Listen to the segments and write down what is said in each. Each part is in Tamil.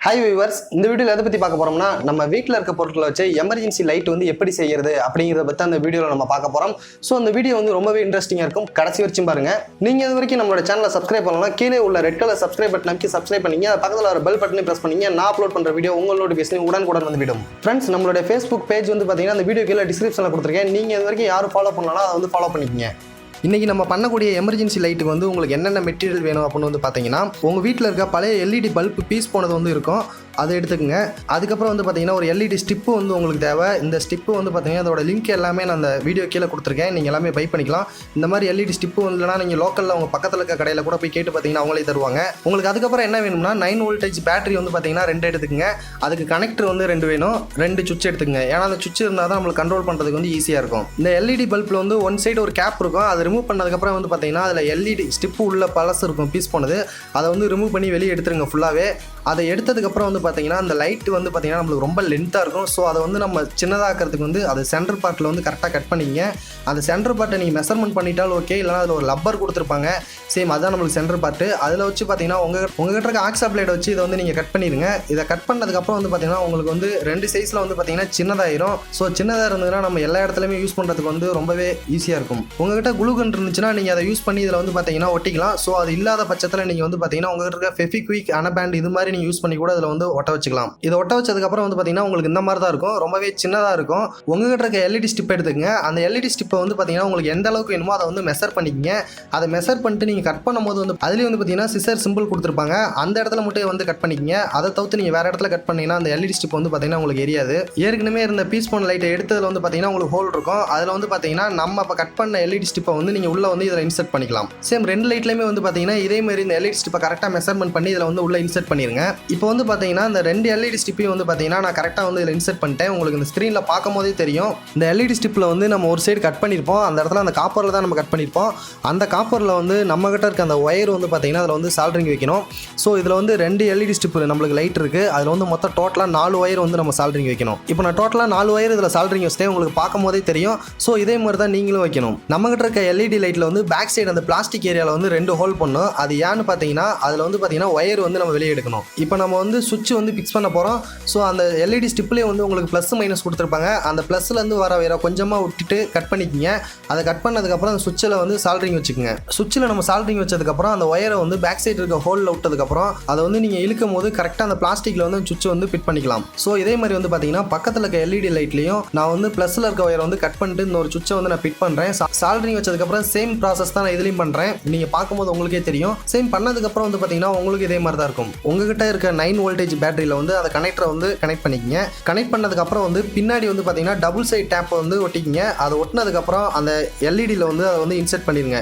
ஹாய் வியூவர்ஸ், இந்த வீடியோவில் எதை பற்றி பார்க்க போகிறோம்னா நம்ம வீட்டில் இருக்க பொருட்களை வச்சு எமர்ஜென்சி லைட் வந்து எப்படி செய்யறது அப்படிங்கிறத பற்றி அந்த வீடியோவில் நம்ம பார்க்க போகிறோம். ஸோ அந்த வீடியோ வந்து ரொம்பவே இன்ட்ரெஸ்டிங்காக இருக்கும். கடைசி வரைக்கும் பாருங்க. நீங்கள் இது வரைக்கும் நம்மளோட சேனலை சப்ஸ்கிரைப் பண்ணலாம், கீழே உள்ள ரெட் கலர் சப்ஸ்கிரைப் பட்டன் அமைக்கி சப்ஸ்கிரைப் பண்ணிங்க. பக்கத்தில் ஒரு பெல் பட்டனை ப்ரெஸ் பண்ணிங்க. நான் அப்லோட் பண்ணுற வீடியோ உங்களோட நோட்டிஃபிகேஷன் உடனுக்குடன் வந்து விடும். ஃப்ரெண்ட்ஸ், நம்மளோட ஃபேஸ்புக் பேஜ் வந்து பார்த்தீங்கன்னா அந்த வீடியோ கீழே டிஸ்கிரிப்ஷனில் கொடுத்துருக்கேன். நீங்கள் இது வரைக்கும் யாரும் ஃபாலோ பண்ணலாம், அதை வந்து ஃபாலோ பண்ணிக்கங்க. இன்றைக்கி நம்ம பண்ணக்கூடிய எமர்ஜென்சி லைட்டுக்கு வந்து உங்களுக்கு என்னென்ன மெட்டீரியல் வேணும் அப்படின்னு வந்து பார்த்தீங்கன்னா, உங்கள் வீட்டில் இருக்க பழைய எல்இடி பல்ப் பீஸ் போனது வந்து இருக்கும், அதை எடுத்துக்கோங்க. அதுக்கப்புறம் வந்து பார்த்தீங்கன்னா ஒரு எல்இடி ஸ்டிப்பு வந்து உங்களுக்கு தேவை. இந்த ஸ்டிப்பு வந்து பார்த்தீங்கன்னா அதோட லிங்க் எல்லாமே நான் அந்த வீடியோ கீழே கொடுத்துருக்கேன், நீங்கள் எல்லாமே பை பண்ணிக்கலாம். இந்த மாதிரி எல்இடி ஸ்டிப்பு இல்லைனா நீங்கள் லோக்கலில் உங்கள் பக்கத்தில் இருக்க கடையில் கூட போய் கேட்டு பார்த்தீங்கன்னா அவங்களே தருவாங்க. உங்களுக்கு அதுக்கப்புறம் என்ன வேணும்னா 9 வோல்டேஜ் பேட்டரி வந்து பார்த்தீங்கன்னா 2 எடுத்துக்கங்க. அதுக்கு கனெக்டர் வந்து 2 வேணும், 2 சுவிட்ச் எடுத்துக்கங்க. ஏன்னா அந்த சுவிட்ச் இருந்தால் தான் நம்மளுக்கு கண்ட்ரோல் பண்ணுறதுக்கு வந்து ஈஸியாக இருக்கும். இந்த எல்இடி பல்பில் வந்து ஒன் சைடு ஒரு கேப் இருக்கும், அதை ரிமூவ் பண்ணதுக்கப்புறம் வந்து பார்த்தீங்கன்னா அதில் எல்இடி ஸ்டிப்பு உள்ள பழசு இருக்கும், பீஸ் போனது. அதை வந்து ரிமூவ் பண்ணி வெளியே எடுத்துருங்க ஃபுல்லாகவே. அதை எடுத்ததுக்கப்புறம் வந்து பார்த்தீங்கன்னா அந்த லைட் வந்து பார்த்தீங்கன்னா நம்மளுக்கு ரொம்ப லென்த்தாக இருக்கும். ஸோ அதை வந்து நம்ம சின்னதாக்கிறதுக்கு வந்து அது சென்டர் பார்ட்டில் வந்து கரெக்டாக கட் பண்ணிங்க. அந்த சென்டர் பார்ட்டை நீங்கள் மெஷர்மெண்ட் பண்ணிட்டாலும் ஓகே, இல்லைனா அதில் ஒரு லப்பர் கொடுத்துருப்பாங்க, சேம் அதுதான் நம்மளுக்கு சென்டர் பார்ட்டு. அதில் வச்சு பார்த்தீங்கன்னா உங்ககிட்ட இருக்க ஆக்ஸா பிளேட் வச்சு இதை வந்து நீங்கள் கட் பண்ணிடுங்க. இதை கட் பண்ணதுக்கப்புறம் வந்து பார்த்தீங்கன்னா உங்களுக்கு வந்து 2 சைஸில் வந்து பார்த்தீங்கன்னா சின்னதாயிரும். ஸோ சின்னதாக இருந்ததுன்னா நம்ம எல்லா இடத்துலையுமே யூஸ் பண்ணுறதுக்கு வந்து ரொம்பவே ஈஸியாக இருக்கும். உங்ககிட்ட குளூகன் இருந்துச்சுன்னா நீங்கள் அதை யூஸ் பண்ணி இதில் வந்து பார்த்தீங்கன்னா ஒட்டிக்கலாம். ஸோ அது இல்லாத பட்சத்தில் நீங்கள் வந்து பார்த்தீங்கன்னா உங்ககிட்ட இருக்க ஃபெவிக்விக், அனபேண்ட் இது மாதிரி நீங்கள் யூஸ் பண்ணி கூட இதில் வந்து ஒட்ட வச்சுக்கலாம். இதை ஒட்ட வச்சதுக்கப்புறம் வந்து பார்த்தீங்கன்னா உங்களுக்கு இந்த மாதிரி தான் இருக்கும், ரொம்பவே சின்னதாக இருக்கும். உங்ககிட்ட இருக்க எல்இடி ஸ்டிப் எடுத்துக்கங்க. அந்த எல்இடி ஸ்டிப்பை வந்து பார்த்தீங்கன்னா உங்களுக்கு எந்த அளவுக்கு வேணுமோ அதை வந்து மெஷர் பண்ணிக்கங்க. அதை மெஷர் பண்ணிட்டு நீங்கள் கட் பண்ணும்போது வந்து அதுலேயும் வந்து பார்த்தீங்கன்னா சிசர் சிம்பிள் கொடுத்துருப்பாங்க, அந்த இடத்துல மட்டும் வந்து கட் பண்ணிக்கங்க. அதை தவிர்த்து நீங்கள் வேறு இடத்துல கட் பண்ணிங்கன்னா அந்த எல்இடி ஸ்டிப் வந்து பார்த்தீங்கன்னா உங்களுக்கு எரியாது. ஏற்கனவே இருந்த பீஸ் போன லைட்டை எடுத்ததில் வந்து பார்த்தீங்கன்னா உங்களுக்கு ஹோல் இருக்கும். அதில் வந்து பார்த்தீங்கன்னா நம்ம இப்போ கட் பண்ண எல்இடி ஸ்டிப்பை வந்து நீங்கள் உள்ளே வந்து இதில் இன்சர்ட் பண்ணிக்கலாம். சேம் 2 லைட்லையுமே வந்து பார்த்தீங்கன்னா இதே மாதிரி இந்த எல்இடி ஸ்டிப்பை கரெக்டாக மெஷர்மெண்ட் பண்ணி இதில் வந்து உள்ள இன்சர்ட் பண்ணிருங்க. இப்போ வந்து பார்த்தீங்கன்னா இந்த 2 எல்இடி ஸ்டிப்பையும் வந்து பார்த்தீங்கன்னா நான் கரெக்டாக வந்து இதில் இன்சர்ட் பண்ணிட்டேன். உங்களுக்கு இந்த ஸ்க்ரீனில் பார்க்கும் போதே தெரியும். இந்த எல்இடி ஸ்டிப்பில் வந்து நம்ம ஒரு சைடு கட் பண்ணியிருப்போம், அந்த இடத்துல அந்த காப்பரில் தான் நம்ம கட் பண்ணியிருப்போம். அந்த காப்பரில் வந்து நம்மகிட்ட இருக்க அந்த ஒயர் வந்து பார்த்தீங்கன்னா அதில் வந்து சால்ட்ரிங் வைக்கணும். ஸோ இதில் வந்து 2 எல்இடி ஸ்டிப் நம்மளுக்கு லைட் இருக்குது, அதில் வந்து மொத்தம் டோட்டலாக 4 ஒயர் வந்து நம்ம சால்ட்ரிங் வைக்கணும். இப்போ நான் டோட்டலாக 4 ஒயர் இதில் சால்ட்ரிங் வச்சுட்டேன், உங்களுக்கு பார்க்கும் போதே தெரியும். ஸோ இதே மாதிரி தான் நீங்களும் வைக்கணும். நம்மகிட்ட இருக்க எல்இடி லைட்டில் வந்து பேக் சைடு அந்த பிளாஸ்டிக் ஏரியாவில் வந்து 2 ஹோல் பண்ணும். அது ஏன்னு பார்த்தீங்கன்னா அதில் வந்து பார்த்தீங்கன்னா ஒயர் வந்து நம்ம வெளியே எடுக்கணும். இப்போ நம்ம வந்து சுவிட்ச் வந்து ஃபிக்ஸ் பண்ண போகிறோம். ஸோ அந்த எல்இடி ஸ்டிப்லேயே வந்து உங்களுக்கு ப்ளஸ் மைனஸ் கொடுத்துருப்பாங்க. அந்த ப்ளஸ்லேருந்து வர வேற கொஞ்சமாக விட்டுட்டு கட் பண்ணிக்கிங்க. அதை கட் பண்ணதுக்கப்புறம் அந்த சுவிட்சில் வந்து சால்ட்ரிங் வச்சுக்கோங்க. சுவிட்சில் நம்ம சால்ட்ரிங் வச்சதுக்கப்புறம் அந்த ஒயரை வந்து பேக் சைடு இருக்க ஹோலில் விட்டதுக்கப்புறம் அதை வந்து நீங்கள் இழுக்கும் போது கரெக்டாக அந்த பிளாஸ்டிக்கில் வந்து சுவிட்ச் வந்து ஃபிட் பண்ணிக்கலாம். ஸோ இதே மாதிரி வந்து பார்த்தீங்கன்னா பக்கத்தில் இருக்க எல்இடி லைட்லையும் நான் வந்து ப்ளஸில் இருக்க ஒயரை வந்து கட் பண்ணிட்டு இந்த ஒரு சுவிட்சை வந்து நான் ஃபிட் பண்ணுறேன். சால்ட்ரிங் வச்சதுக்கப்புறம் சேம் ப்ராசஸ் தான் நான் இதுலையும் பண்ணுறேன். நீங்கள் பார்க்கும்போது உங்களுக்கே தெரியும். சேம் பண்ணதுக்கப்புறம் வந்து பார்த்தீங்கன்னா உங்களுக்கு இதே மாதிரி தான் இருக்கும். உங்ககிட்ட இருக்க 9 வோல்டேஜ் பேட்டரியில் வந்து அந்த கனெக்டரை வந்து கனெக்ட் பண்ணிக்கங்க. கனெக்ட் பண்ணதுக்கப்புறம் வந்து பின்னாடி வந்து பார்த்தீங்கன்னா டபுள் சைட் டேப் வந்து ஒட்டிக்கிங்க. அதை ஒட்டினதுக்கப்புறம் அந்த எல்இடியில் வந்து அதை வந்து இன்சர்ட் பண்ணிடுங்க.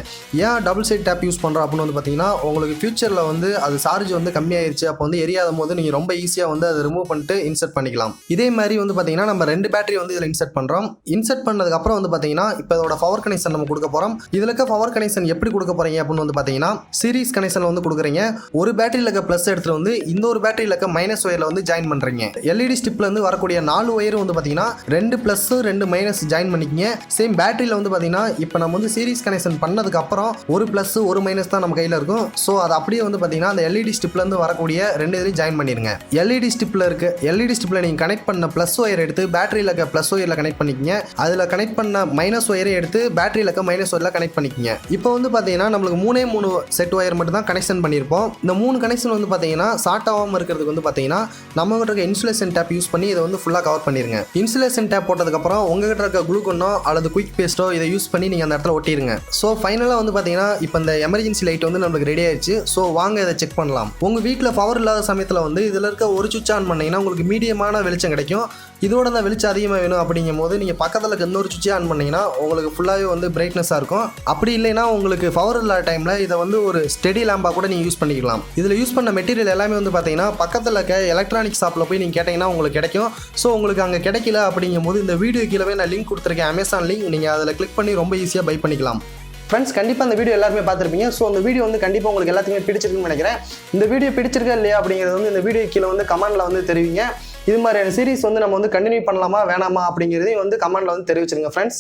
ஏன் டபுள் சைட் டேப் யூஸ் பண்ணுறோம் அப்படின்னு வந்து பார்த்தீங்கன்னா உங்களுக்கு ஃபியூச்சரில் வந்து அது சார்ஜ் வந்து கம்மியாயிருச்சு, அப்போ வந்து எரியாத போது நீங்கள் ரொம்ப ஈஸியாக வந்து அதை ரிமூவ் பண்ணிட்டு இன்சர்ட் பண்ணிக்கலாம். இதே மாதிரி வந்து பார்த்தீங்கன்னா நம்ம 2 பேட்டரி வந்து இதில் இன்சர்ட் பண்ணுறோம். இன்சர்ட் பண்ணதுக்கப்புறம் வந்து பார்த்தீங்கன்னா இப்போ இதோட பவர் கனெக்ஷன் நம்ம கொடுக்க போகிறோம். இதில் இருக்க பவர் கனெக்ஷன் எப்படி கொடுக்க போகிறீங்க அப்படின்னு வந்து பார்த்தீங்கன்னா சீரிஸ் கனெக்ஷனில் வந்து கொடுக்குறீங்க. ஒரு பேட்டரியில் இருக்க ப்ளஸ் எடுத்துகிட்டு வந்து இன்னொரு பேட்டரியில் இருக்க மைனஸ் ஒயரில் வந்து ஜாயின் பண்ணுறீங்க. எல்இடி ஸ்டிப்ல இருந்து வரக்கூடிய 4 ஒயர் வந்து பார்த்தீங்கன்னா 2 ப்ளஸ் 2 மைனஸ் ஜாயின் பண்ணிக்கிங்க. சேம் பேட்டரியில் வந்து பார்த்தீங்கன்னா இப்போ நம்ம வந்து சீரிஸ் கனெக்ஷன் பண்ணதுக்கு அப்புறம் ஒரு ப்ளஸ் ஒரு மைனஸ் தான் நம்ம கையில் இருக்கும். ஸோ அது அப்படியே வந்து பார்த்தீங்கன்னா அந்த எல்இடி ஸ்டிப்லேருந்து வரக்கூடிய 2 இதுலையும் ஜாயின் பண்ணிடுங்க. எல்இடி ஸ்டிப்பில் நீங்கள் கனெக்ட் பண்ண ப்ளஸ் ஒயர் எடுத்து பேட்டரியில் இருக்க ப்ளஸ் ஒயரில் கனெக்ட் பண்ணிக்கிங்க. அதில் கனெக்ட் பண்ண மைனஸ் ஒயரை எடுத்து பேட்டரியில் இருக்க மைனஸ் ஒயரில் கனெக்ட் பண்ணிக்கிங்க. இப்போ வந்து பார்த்தீங்கன்னா நம்மளுக்கு 3 செட் ஒயர் மட்டும் தான் கனெக்ஷன் பண்ணியிருப்போம். இந்த 3 கனெக்ஷன் வந்து பார்த்தீங்கன்னா ஷார்ட் ஆகாமல் இருக்கிறதுக்கு வந்து பார்த்தீங்கன்னா நம்ம கிட்ட இருக்க இன்சுலேஷன் டேப் யூஸ் பண்ணி இதை வந்து ஃபுல்லாக கவர் பண்ணிடுங்க. இன்சுலேஷன் டேப் போட்டதுக்கப்புறம் உங்ககிட்ட இருக்க குளூகன்னோ அல்லது குயிக் பேஸ்ட்டோ இதை யூஸ் பண்ணி நீங்கள் அந்த இடத்துல ஒட்டிடுங்க. ஸோ ஃபைனலாக வந்து பார்த்தீங்கன்னா இப்போ இந்த எமர்ஜென்சி லைட் வந்து நம்மளுக்கு ரெடி ஆயிடுச்சு. ஸோ வாங்க இதை செக் பண்ணலாம். உங்கள் வீட்டில் பவர் இல்லாத சமயத்தில் வந்து இதில் இருக்க ஒரு சுவிட்ச் ஆன் பண்ணிங்கன்னா உங்களுக்கு மீடியமான வெளிச்சம் கிடைக்கும். இதோட தான் வெளிச்சம் அதிகமாக வேணும் அப்படிங்கும் போது நீங்கள் பக்கத்தில் இருக்க இன்னொரு சுவிட்ச் ஆன் பண்ணிங்கன்னா உங்களுக்கு ஃபுல்லாகவே வந்து பிரைட்னஸாக இருக்கும். அப்படி இல்லைன்னா உங்களுக்கு பவர் இல்லாத டைமில் இதை வந்து ஒரு ஸ்டெடி லேம்பாக கூட நீங்கள் யூஸ் பண்ணிக்கலாம். இதில் யூஸ் பண்ண மெட்டீரியல் எல்லாமே வந்து பார்த்தீங்கன்னா பக்கத்தில் இருக்க எலக்ட்ரானிக் ஷாப்பில் போய் நீங்கள் கேட்டிங்கன்னா உங்களுக்கு கிடைக்கும். ஸோ உங்களுக்கு அங்கே கிடைக்கல அப்படிங்கும்போது இந்த வீடியோ கீழே நான் லிங்க் கொடுத்துருக்கேன், அமேசான் லிங்க். நீங்கள் அதில் கிளிக் பண்ணி ரொம்ப ஈஸியாக பை பண்ணிக்கலாம். ஃப்ரெண்ட்ஸ், கண்டிப்பாக இந்த வீடியோ எல்லாருமே பார்த்துருப்பீங்க. ஸோ அந்த வீடியோ வந்து கண்டிப்பாக உங்களுக்கு எல்லாத்துக்குமே பிடிச்சிருக்குன்னு நினைக்கிறேன். இந்த வீடியோ பிடிச்சிருக்கா இல்லையா அப்படிங்கிறது வந்து இந்த வீடியோ கீழே வந்து கமெண்ட்டில் வந்து தெரிவிங்க. இது மாதிரியான சீரிஸ் வந்து நம்ம வந்து கண்டினியூ பண்ணலாமா வேணாமா அப்படிங்கிறதையும் வந்து கமெண்ட்டில் வந்து தெரிவிச்சிருங்க ஃப்ரெண்ட்ஸ்.